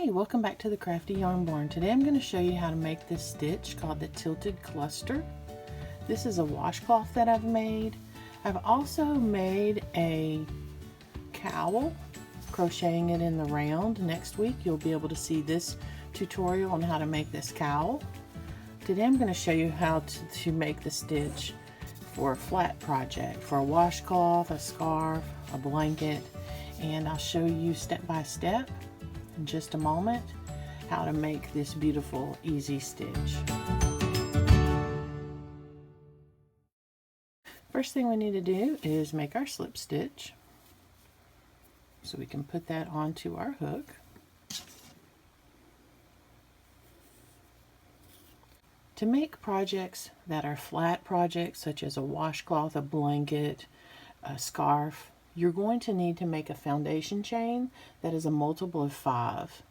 Hey, welcome back to the Crafty Yarn Barn. Today I'm going to show you how to make this stitch called the tilted cluster. This is a washcloth that I've made. I've also made a cowl, crocheting it in the round. Next week you'll be able to see this tutorial on how to make this cowl. Today I'm going to show you how to make the stitch for a flat project, for a washcloth, a scarf, a blanket, and I'll show you step by step in just a moment how to make this beautiful easy stitch. First thing we need to do is make our slip stitch, so we can put that onto our hook. To make projects that are flat projects such as a washcloth, a blanket, a scarf, you're going to need to make a foundation chain that is a multiple of 5.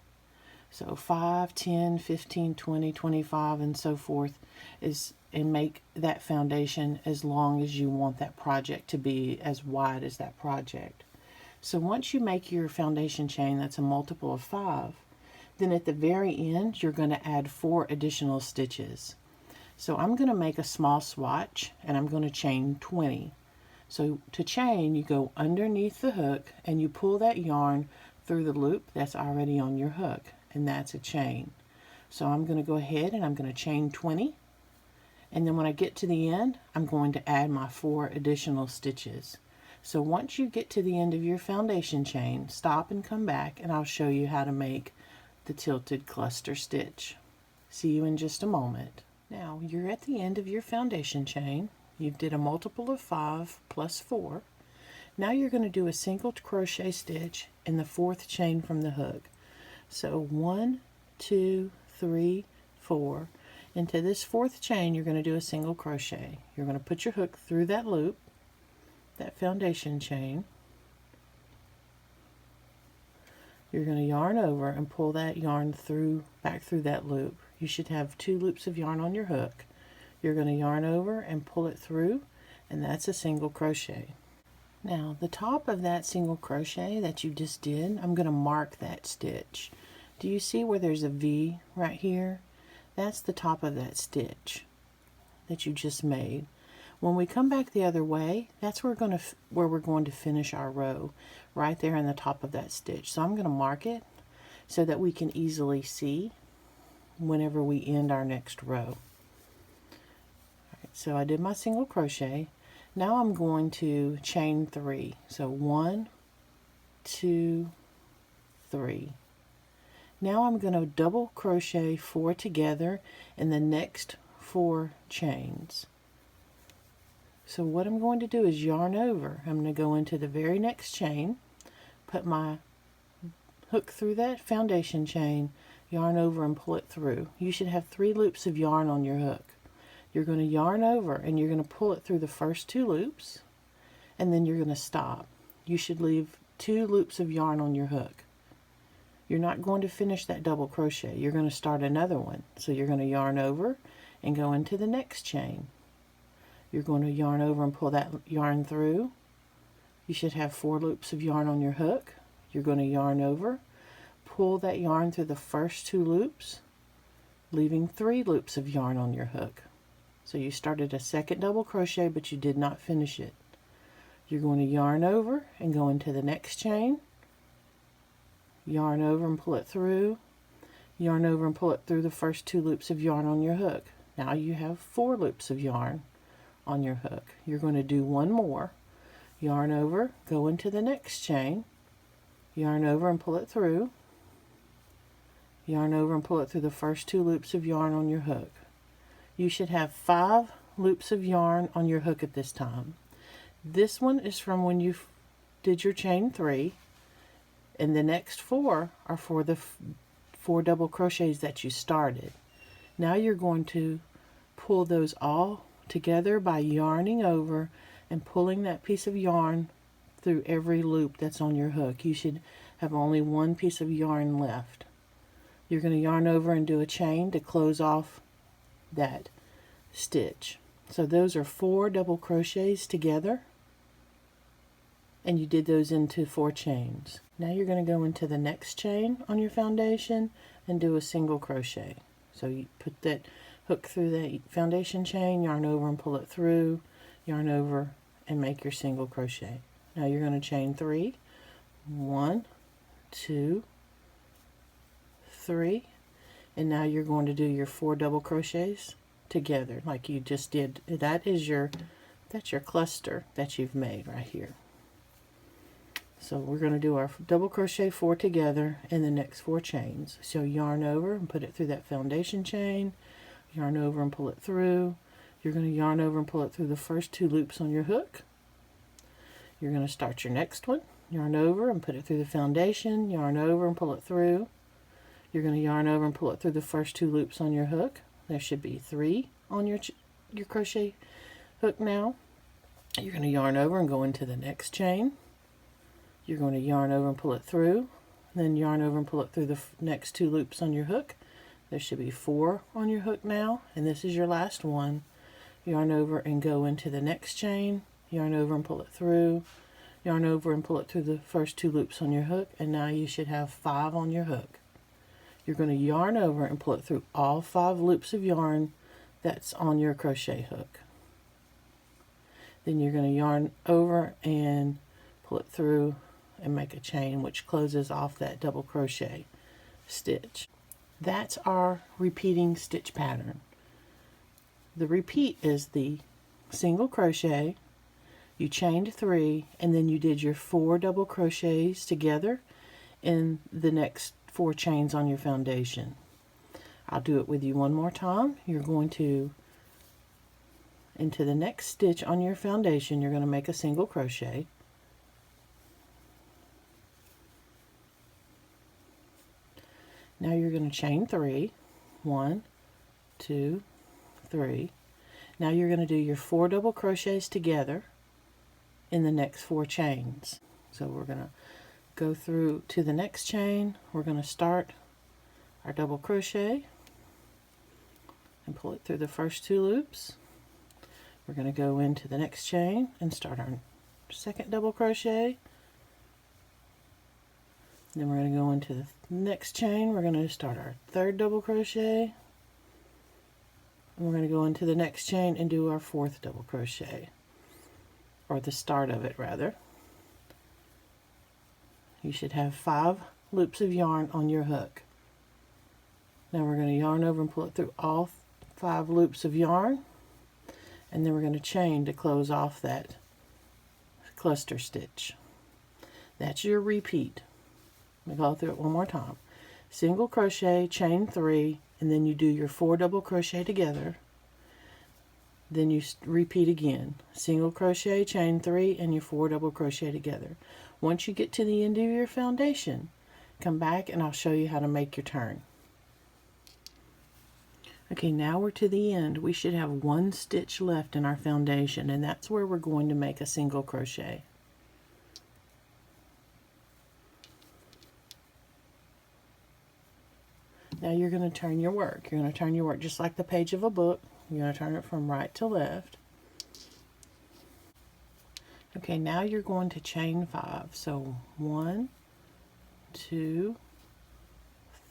So 5, 10, 15, 20, 25, and so forth, and make that foundation as long as you want that project to be, as wide as that project. So once you make your foundation chain that's a multiple of 5, then at the very end you're going to add 4 additional stitches. So I'm going to make a small swatch and I'm going to chain 20. So to chain, you go underneath the hook and you pull that yarn through the loop that's already on your hook, and that's a chain. So I'm going to go ahead and I'm going to chain 20, and then when I get to the end I'm going to add my 4 additional stitches. So once you get to the end of your foundation chain, stop and come back and I'll show you how to make the tilted cluster stitch. See you in just a moment. Now you're at the end of your foundation chain. You did a multiple of 5 plus 4. Now you're going to do a single crochet stitch in the 4th chain from the hook. So 1, 2, 3, 4. Into this 4th chain you're going to do a single crochet. You're going to put your hook through that loop, that foundation chain. You're going to yarn over and pull that yarn back through that loop. You should have 2 loops of yarn on your hook. You're going to yarn over and pull it through, and that's a single crochet. Now the top of that single crochet that you just did, I'm going to mark that stitch. Do you see where there's a V right here? That's the top of that stitch that you just made. When we come back the other way, that's where we're going to finish our row, right there in the top of that stitch. So I'm going to mark it so that we can easily see whenever we end our next row. So I did my single crochet. Now I'm going to chain 3. So 1, 2, 3. Now I'm going to double crochet 4 together in the next 4 chains. So what I'm going to do is yarn over. I'm going to go into the very next chain, put my hook through that foundation chain, yarn over and pull it through. You should have 3 loops of yarn on your hook. You're going to yarn over and you're going to pull it through the first 2 loops, and then you're going to stop. You should leave 2 loops of yarn on your hook. You're not going to finish that double crochet. You're going to start another one. So you're going to yarn over and go into the next chain. You're going to yarn over and pull that yarn through. You should have 4 loops of yarn on your hook. You're going to yarn over, pull that yarn through the first 2 loops, leaving 3 loops of yarn on your hook. So you started a second double crochet, but you did not finish it. You're going to yarn over and go into the next chain, yarn over and pull it through, yarn over and pull it through the first 2 loops of yarn on your hook. Now you have 4 loops of yarn on your hook. You're going to do 1 more, yarn over, go into the next chain, yarn over and pull it through, yarn over and pull it through the first 2 loops of yarn on your hook. You should have 5 loops of yarn on your hook at this time. This one is from when you did your chain 3, and the next 4 are for the 4 double crochets that you started. Now you're going to pull those all together by yarning over and pulling that piece of yarn through every loop that's on your hook. You should have only 1 piece of yarn left. You're going to yarn over and do a chain to close off that stitch. So those are 4 double crochets together. and you did those into 4 chains. Now you're going to go into the next chain on your foundation and do a single crochet. So you put that hook through that foundation chain, yarn over and pull it through, yarn over and make your single crochet. Now you're going to chain 3, 1, 2, 3, and now you're going to do your 4 double crochets together like you just did. That's your cluster that you've made right here. So we're going to do our double crochet 4 together in the next 4 chains. So yarn over and put it through that foundation chain, yarn over and pull it through. You're going to yarn over and pull it through the first 2 loops on your hook. You're going to start your next one, yarn over and put it through the foundation, yarn over and pull it through. You're going to yarn over and pull it through the first 2 loops on your hook. There should be 3 on your crochet hook now. You're going to yarn over and go into the next chain. You're going to yarn over and pull it through, then yarn over and pull it through the next 2 loops on your hook. There should be 4 on your hook now, and this is your last one. Yarn over and go into the next chain, yarn over and pull it through, yarn over and pull it through the first 2 loops on your hook, and now you should have 5 on your hook. You're going to yarn over and pull it through all 5 loops of yarn that's on your crochet hook. Then you're going to yarn over and pull it through and make a chain which closes off that double crochet stitch. That's our repeating stitch pattern. The repeat is the single crochet, you chained 3, and then you did your 4 double crochets together in the next 4 chains on your foundation. I'll do it with you one more time. You're going to, into the next stitch on your foundation, you're going to make a single crochet. Now you're going to chain 3, 1, 2, 3. Now you're going to do your 4 double crochets together in the next 4 chains. So we're going to go through to the next chain. We're going to start our double crochet and pull it through the first 2 loops. We're going to go into the next chain and start our second double crochet. Then we're going to go into the next chain. We're going to start our 3rd double crochet. And we're going to go into the next chain and do our 4th double crochet, or the start of it rather. You should have 5 loops of yarn on your hook. Now we're going to yarn over and pull it through all 5 loops of yarn, and then we're going to chain to close off that cluster stitch. That's your repeat. Let me go through it one more time. Single crochet, chain 3, and then you do your 4 double crochet together. Then you repeat again. Single crochet, chain 3, and your 4 double crochet together. Once you get to the end of your foundation, come back and I'll show you how to make your turn. Okay, now we're to the end. We should have 1 stitch left in our foundation, and that's where we're going to make a single crochet. Now you're going to turn your work. You're going to turn your work just like the page of a book. You're going to turn it from right to left. Okay, now you're going to chain 5. So 1, 2,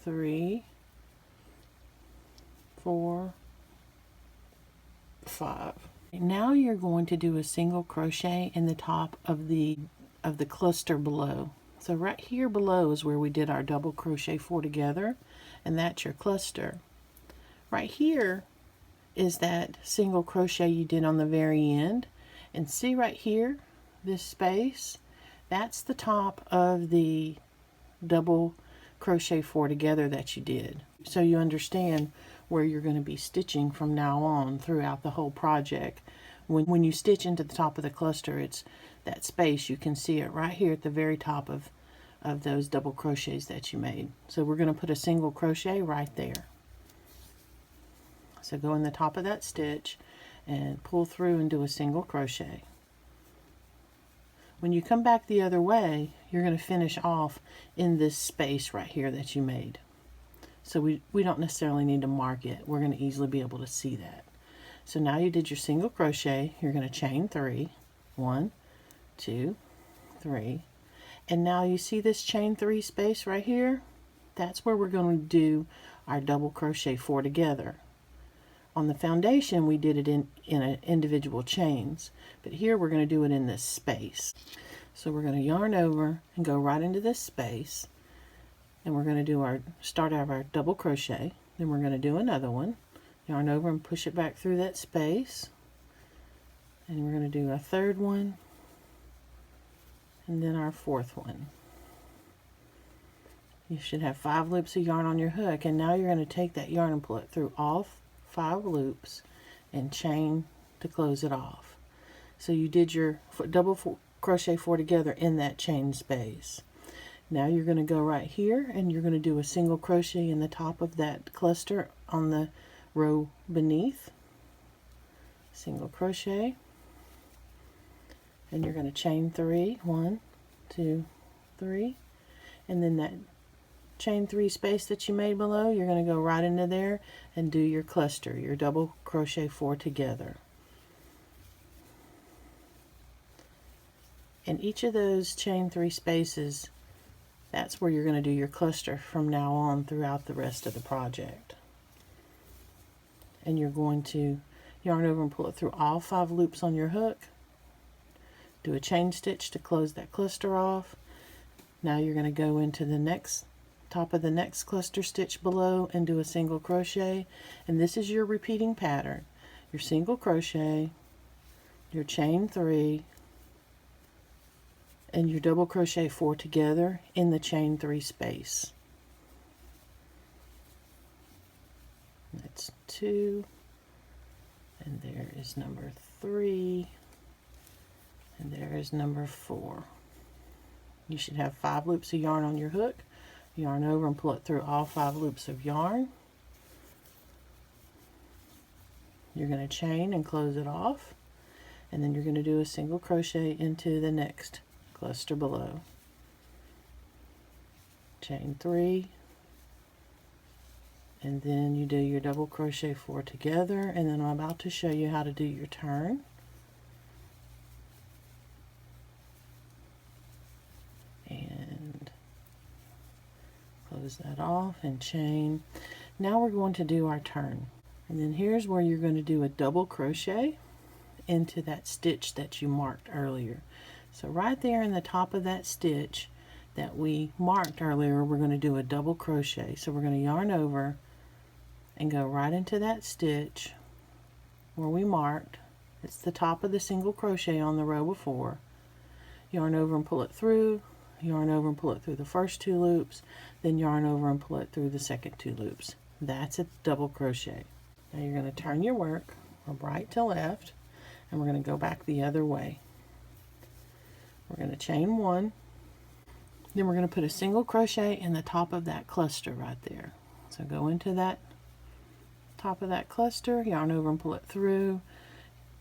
3, 4, 5. Now you're going to do a single crochet in the top of the cluster below. So right here below is where we did our double crochet 4 together, and that's your cluster. Right here is that single crochet you did on the very end, and see right here, this space, that's the top of the double crochet 4 together that you did. So you understand where you're going to be stitching from now on throughout the whole project. When you stitch into the top of the cluster, it's that space. You can see it right here at the very top of those double crochets that you made. So we're going to put a single crochet right there. So go in the top of that stitch and pull through and do a single crochet. When you come back the other way, you're going to finish off in this space right here that you made. So we don't necessarily need to mark it. We're going to easily be able to see that. So now you did your single crochet. You're going to chain 3, 1, 2, 3. And now you see this chain 3 space right here? That's where we're going to do our double crochet 4 together. On the foundation we did it in individual chains, but here we're going to do it in this space. So we're going to yarn over and go right into this space, and we're going to start out our double crochet. Then we're going to do another one, yarn over and push it back through that space, and we're going to do a third one, and then our fourth one. You should have 5 loops of yarn on your hook, and now you're going to take that yarn and pull it through all 5 loops and chain to close it off. So you did your double crochet 4 together in that chain space. Now you're going to go right here and you're going to do a single crochet in the top of that cluster on the row beneath. Single crochet, and you're going to chain 3, 1, 2, 3, and then that chain 3 space that you made below, you're going to go right into there and do your cluster, your double crochet 4 together. And each of those chain 3 spaces, that's where you're going to do your cluster from now on throughout the rest of the project. And you're going to yarn over and pull it through all 5 loops on your hook, do a chain stitch to close that cluster off. Now you're going to go into the top of the next cluster stitch below and do a single crochet, and this is your repeating pattern. Your single crochet, your chain 3, and your double crochet 4 together in the chain 3 space. That's 2, and there is number 3, and there is number 4. You should have 5 loops of yarn on your hook. Yarn over and pull it through all 5 loops of yarn. You're going to chain and close it off, and then you're going to do a single crochet into the next cluster below. Chain 3, and then you do your double crochet 4 together, and then I'm about to show you how to do your turn. And close that off and chain. Now we're going to do our turn, and then here's where you're going to do a double crochet into that stitch that you marked earlier. So right there in the top of that stitch that we marked earlier, we're going to do a double crochet. So we're going to yarn over and go right into that stitch where we marked. It's the top of the single crochet on the row before. Yarn over and pull it through, yarn over and pull it through the first 2 loops, then yarn over and pull it through the second 2 loops. That's a double crochet. Now you're going to turn your work from right to left, and we're going to go back the other way. We're going to chain 1, then we're going to put a single crochet in the top of that cluster right there. So go into that top of that cluster, yarn over and pull it through,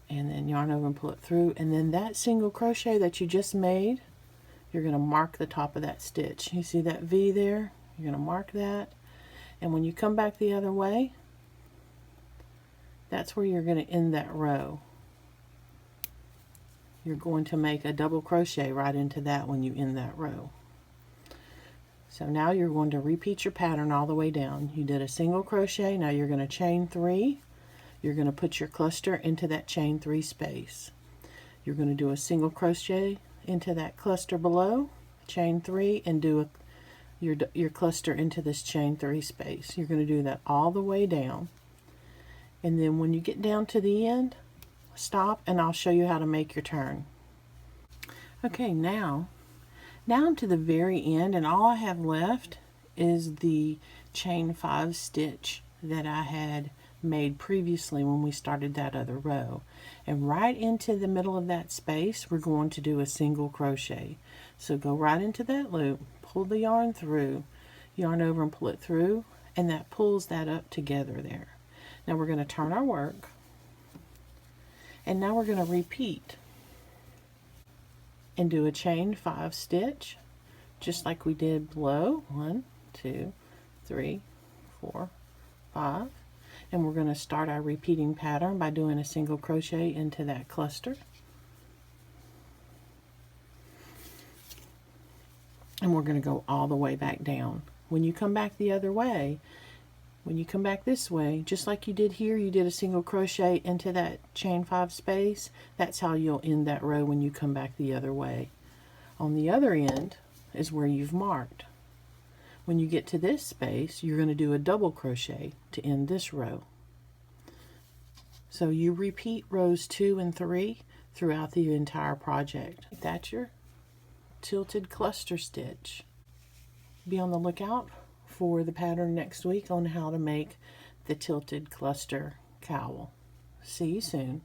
and then yarn over and pull it through, and then that single crochet that you just made, you're going to mark the top of that stitch. You see that V there? You're going to mark that, and when you come back the other way, that's where you're going to end that row. You're going to make a double crochet right into that when you end that row. So now you're going to repeat your pattern all the way down. You did a single crochet, now you're going to chain 3. You're going to put your cluster into that chain 3 space. You're going to do a single crochet into that cluster below, chain 3, and do your cluster into this chain 3 space. You're going to do that all the way down, and then when you get down to the end, stop and I'll show you how to make your turn. Okay, now I'm to the very end, and all I have left is the chain 5 stitch that I had made previously when we started that other row. And right into the middle of that space, we're going to do a single crochet. So go right into that loop, pull the yarn through, yarn over and pull it through, and that pulls that up together there. Now we're going to turn our work, and now we're going to repeat and do a chain 5 stitch just like we did below. 1, 2, 3, 4, 5, and we're going to start our repeating pattern by doing a single crochet into that cluster. and we're going to go all the way back down. When you come back the other way, when you come back this way, just like you did here, you did a single crochet into that chain 5 space. That's how you'll end that row when you come back the other way. On the other end is where you've marked. When you get to this space, you're going to do a double crochet to end this row. So you repeat rows 2 and 3 throughout the entire project. That's your tilted cluster stitch. Be on the lookout for the pattern next week on how to make the tilted cluster cowl. See you soon.